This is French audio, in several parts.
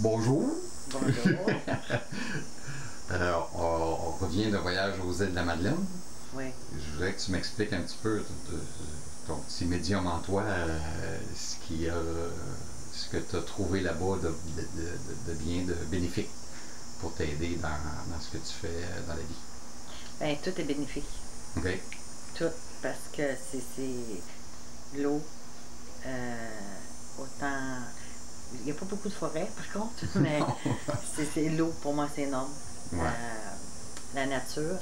Bonjour. Bonjour. On revient d'un voyage aux îles de la Madeleine. Oui. Je voudrais que tu m'expliques un petit peu ton petit médium en toi, ce que tu as trouvé là-bas de bien, de bénéfique pour t'aider dans ce que tu fais dans la vie. Bien, tout est bénéfique. OK. Tout, parce que c'est l'eau, autant... Il n'y a pas beaucoup de forêt, par contre, mais c'est l'eau, pour moi, c'est énorme. Ouais. La nature.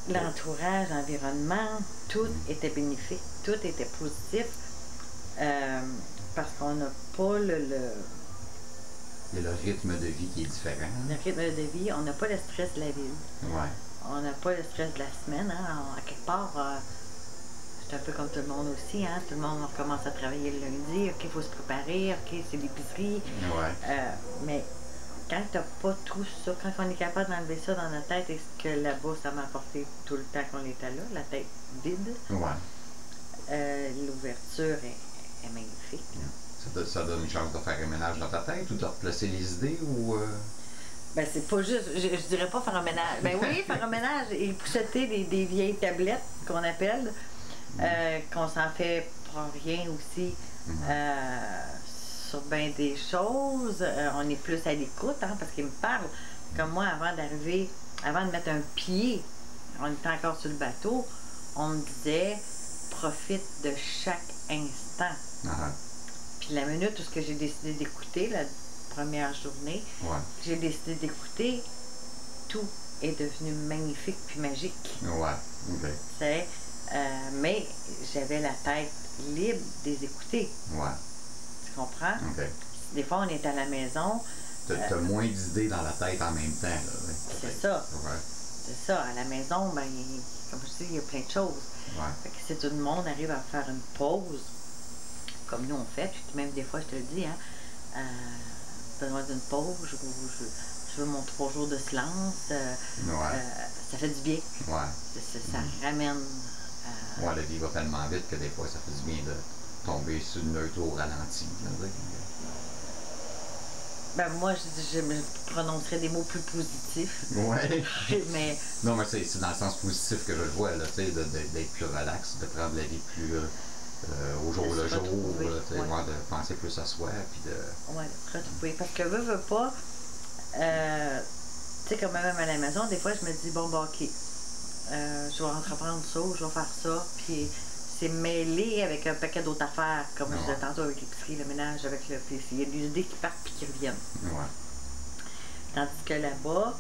L'entourage, l'environnement, tout était bénéfique, tout était positif, parce qu'on n'a pas Il y a le rythme de vie qui est différent. le rythme de vie, on n'a pas le stress de la ville. Ouais. On n'a pas le stress de la semaine, hein. À quelque part, c'est un peu comme tout le monde aussi, hein. Tout le monde commence à travailler le lundi, OK, il faut se préparer, OK, c'est l'épicerie. Ouais. Mais quand tu n'as pas tout ça, quand on est capable d'enlever ça dans notre tête, et ce que là-bas, ça m'a apporté tout le temps qu'on était là, la tête vide, Ouais. l'ouverture est magnifique. Ça donne une chance de faire un ménage dans ta tête ou de replacer les idées ou... Ben, c'est pas juste, je dirais pas faire un ménage. Ben oui, faire un ménage et pousseter des vieilles tablettes qu'on appelle, qu'on s'en fait pour rien aussi sur bien des choses. On est plus à l'écoute, hein, parce qu'il me parle. Comme moi, avant d'arriver, avant de mettre un pied, on était encore sur le bateau, on me disait, profite de chaque instant. Puis la minute où ce que j'ai décidé d'écouter, la première journée, j'ai décidé d'écouter, tout est devenu magnifique puis magique. Ouais, OK. Mais j'avais la tête libre de les écouter. Ouais. Tu comprends? OK. Des fois, on est à la maison. T'as moins d'idées dans la tête en même temps, là. C'est ça. Ouais. C'est ça. À la maison, ben, comme je dis, il y a plein de choses. Ouais. Fait que si tout le monde arrive à faire une pause, comme nous on fait, puis même des fois, je te le dis, hein, besoin d'une pause, je veux mon 3 jours de silence, ça fait du bien. Ouais. Ça ramène... Ouais, la vie va tellement vite que des fois, ça fait du bien de tomber sur une neutre au ralenti. Ben moi, je me prononcerais des mots plus positifs. Ouais. Mais... Non, mais c'est dans le sens positif que je le vois, là, tu sais, d'être plus relax, de prendre la vie plus au jour le jour, de penser plus à soi, puis de... Oui, de se retrouver. Parce que veux pas, tu sais, comme même à la maison, des fois, je me dis, bon, bah, OK, je vais entreprendre ça, je vais faire ça, puis c'est mêlé avec un paquet d'autres affaires, comme je disais tantôt avec l'épicerie, le ménage, avec le... Puis il y a des idées qui partent puis qui reviennent. Ouais. Tandis que là-bas,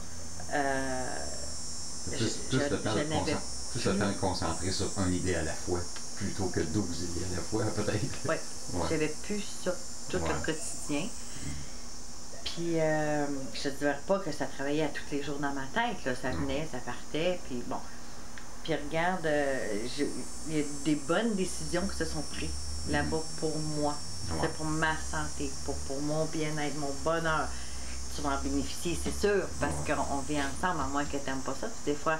plus le temps de concentrer sur une idée à la fois, plutôt que 12 idées à la fois, peut-être. Oui, j'avais plus ça tout le quotidien. Puis, je ne dirais pas que ça travaillait à tous les jours dans ma tête, là. Ça venait, ça partait, puis bon. Puis regarde, il y a des bonnes décisions qui se sont prises là-bas pour moi. C'est pour ma santé, pour mon bien-être, mon bonheur. Tu vas en bénéficier, c'est sûr, parce qu'on vit ensemble, à moins que tu n'aimes pas ça. Puis des fois,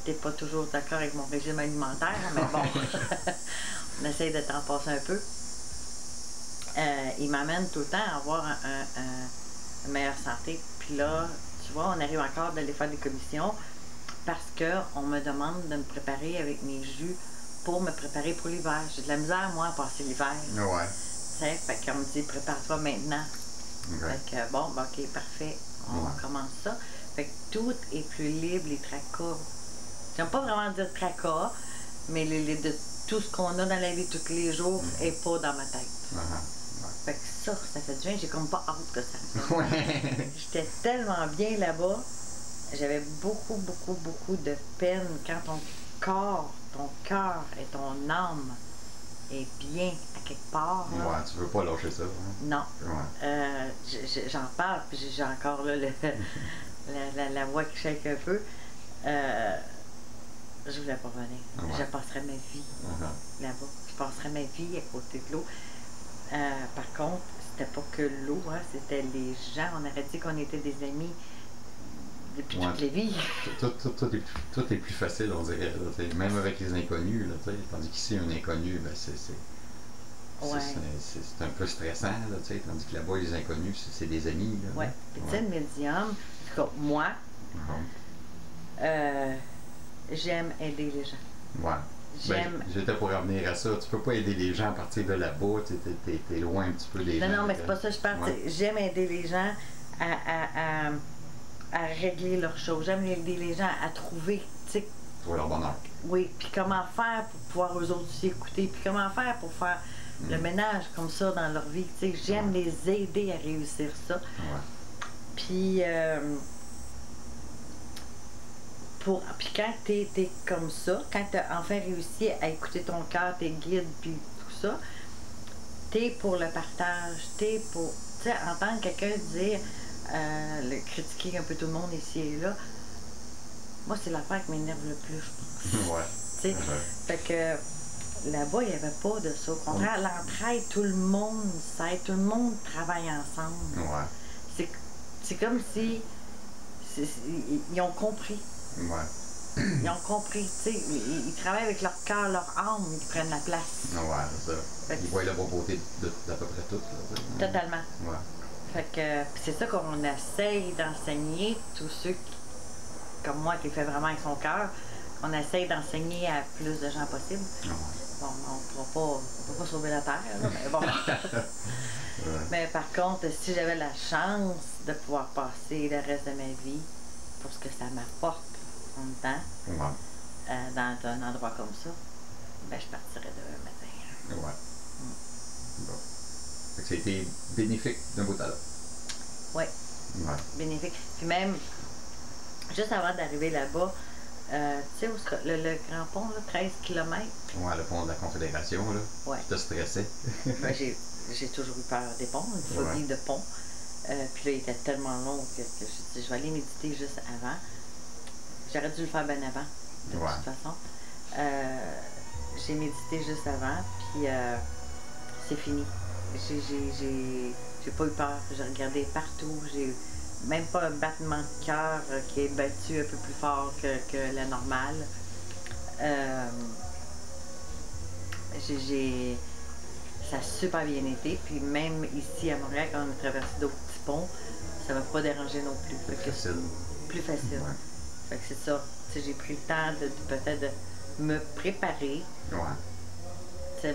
tu n'es pas toujours d'accord avec mon régime alimentaire, mais bon, on essaye de t'en passer un peu. Il m'amène tout le temps à avoir une meilleure santé. Puis là, tu vois, on arrive encore d'aller faire des commissions parce qu'on me demande de me préparer avec mes jus pour me préparer pour l'hiver. J'ai de la misère, moi, à passer l'hiver. Ouais. Tu sais, fait qu'on me dit, prépare-toi maintenant. Fait que bon, ben, OK, parfait, on commence ça. Fait que tout est plus libre, les tracas. J'aime pas vraiment dire tracas, mais de tout ce qu'on a dans la vie tous les jours est pas dans ma tête. Fait que ça fait du bien, j'ai comme pas hâte que ça arrive. J'étais tellement bien là-bas, j'avais beaucoup de peine quand ton cœur et ton âme est bien à quelque part. Là. Ouais, tu veux pas lâcher ça. Non. J'en parle, puis j'ai encore là, la voix qui shake un peu. Je voulais pas venir. Je passerais ma vie là-bas. Je passerais ma vie à côté de l'eau. Par contre, c'était pas que l'eau, hein, c'était les gens. On aurait dit qu'on était des amis depuis toutes les vies. Tout est plus facile, on dirait. Là, même avec les inconnus, là, tandis qu'ici, un inconnu, ben, Ouais. C'est un peu stressant, là, tu sais, tandis que là-bas, les inconnus, c'est des amis. Là, Ouais. Puis tu sais, le médium, en tout cas, moi, j'aime aider les gens. Ouais. J'aime. Ben, j'étais pour revenir à ça. Tu peux pas aider les gens à partir de là-bas. T'es loin un petit peu des gens. Non, mais c'est pas ça, je parle. Ouais. J'aime aider les gens à régler leurs choses. J'aime aider les gens à trouver, tu sais. Trouver leur bonheur. Oui, puis comment faire pour pouvoir eux autres aussi écouter, puis comment faire pour faire le ménage comme ça dans leur vie. Tu sais, j'aime les aider à réussir ça. Ouais. Puis, puis quand t'es comme ça, quand t'as enfin réussi à écouter ton cœur, tes guides, puis tout ça, t'es pour le partage, t'es pour, tu sais, entendre quelqu'un dire, critiquer un peu tout le monde ici et là, moi, c'est l'affaire qui m'énerve le plus, je pense. Ouais. Tu sais, fait que là-bas, il n'y avait pas de ça. Au contraire, l'entraide, tout le monde s'aide, tout le monde travaille ensemble. Ouais. C'est comme si ils ont compris. Ouais. Ils ont compris, tu sais, ils travaillent avec leur cœur, leur âme, ils prennent la place. Ouais, c'est ça. Ils voient la beauté d'à peu près tout. Là, totalement. Ouais. Fait que c'est ça qu'on essaye d'enseigner, tous ceux qui, comme moi, qui le fait vraiment avec son cœur, on essaye d'enseigner à plus de gens possible. Ouais. Bon, on ne peut pas sauver la Terre, là, mais bon. Ouais. Mais par contre, si j'avais la chance de pouvoir passer le reste de ma vie pour ce que ça m'apporte en même temps, dans un endroit comme ça, ben je partirais demain matin. Ouais. Bon. Fait que ça a été bénéfique d'un bout à l'autre. Oui. Ouais. Bénéfique. Puis même, juste avant d'arriver là-bas, tu sais, le grand pont, là, 13 km. Ouais, le pont de la Confédération, là. Ouais. Tu t'as stressé. Ben, j'ai toujours eu peur des ponts, une phobie de pont. Puis là, il était tellement long que je dit, je vais aller méditer juste avant. J'aurais dû le faire bien avant, de toute façon. J'ai médité juste avant, puis c'est fini. J'ai pas eu peur. J'ai regardé partout. J'ai même pas un battement de cœur qui est battu un peu plus fort que la normale. Ça a super bien été. Puis même ici à Montréal, quand on a traversé d'autres petits ponts, ça m'a pas dérangé non plus. Plus facile. Plus facile. Ouais. Fait que c'est ça. J'ai pris le temps de peut-être de me préparer. Ouais. C'est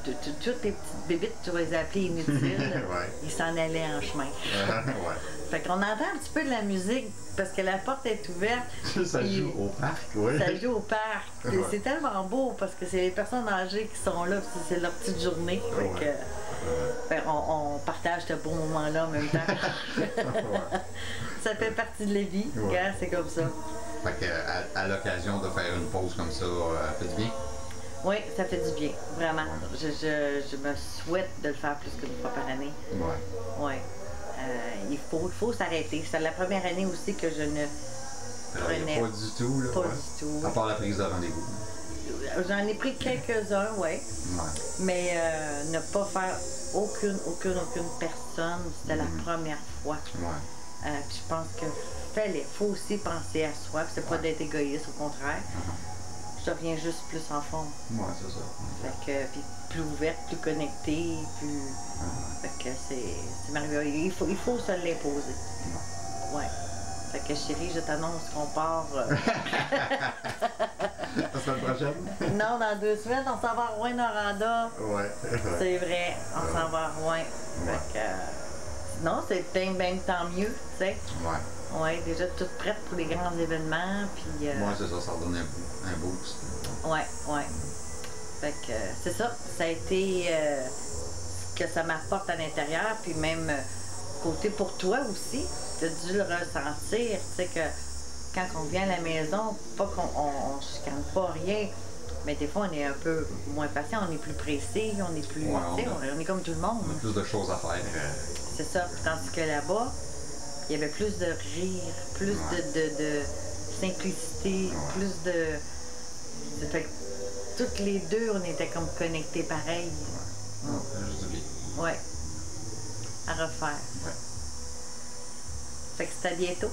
toutes les petites bébites, tu vas les appeler inutiles, ils s'en allaient en chemin. Ouais. Fait qu'on entend un petit peu de la musique parce que la porte est ouverte. Ça joue au parc, oui. Ça joue au parc. Ouais. C'est tellement beau parce que c'est les personnes âgées qui sont là, c'est leur petite journée. Fait que, on partage ce beau moment-là en même temps. Ça fait partie de la vie, c'est comme ça. Fait que à l'occasion de faire une pause comme ça, fait du bien? Oui, ça fait du bien, vraiment. Je me souhaite de le faire plus qu'une fois par année. Ouais. Il faut s'arrêter. C'est la première année aussi que je ne prenais pas du tout, là. Pas du tout. À part la prise de rendez-vous. J'en ai pris quelques-uns, oui. Mais ne pas faire aucune personne, c'était la première fois. Puis je pense que il faut aussi penser à soi. C'est pas d'être égoïste, au contraire. Je deviens juste plus en forme. Ouais, c'est ça. Fait que, puis plus ouverte, plus connectée, plus. Fait que c'est merveilleux. Il faut se l'imposer. Ouais. Fait que chérie, je t'annonce qu'on part. La semaine prochaine? Non, dans 2 semaines, on s'en va à Rouyn-Noranda. Ouais. C'est vrai, on s'en va à Rouen. Fait que. Non, c'est bien tant mieux, tu sais. Ouais, déjà toute prête pour les grands événements, puis... c'est ça, ça redonne un boost. Ouais. Fait que c'est ça, ça a été ce que ça m'apporte à l'intérieur, puis même côté pour toi aussi, tu as dû le ressentir, tu sais, que quand on vient à la maison, pas qu'on chicane pas rien, mais des fois on est un peu moins patient, on est plus pressé, on est plus... on est comme tout le monde. On a plus de choses à faire. C'est ça, tandis que là-bas, il y avait plus de rire, plus de simplicité, plus de... Fait que toutes les deux, on était comme connectés pareil. Ouais. À refaire. Fait que c'est à bientôt.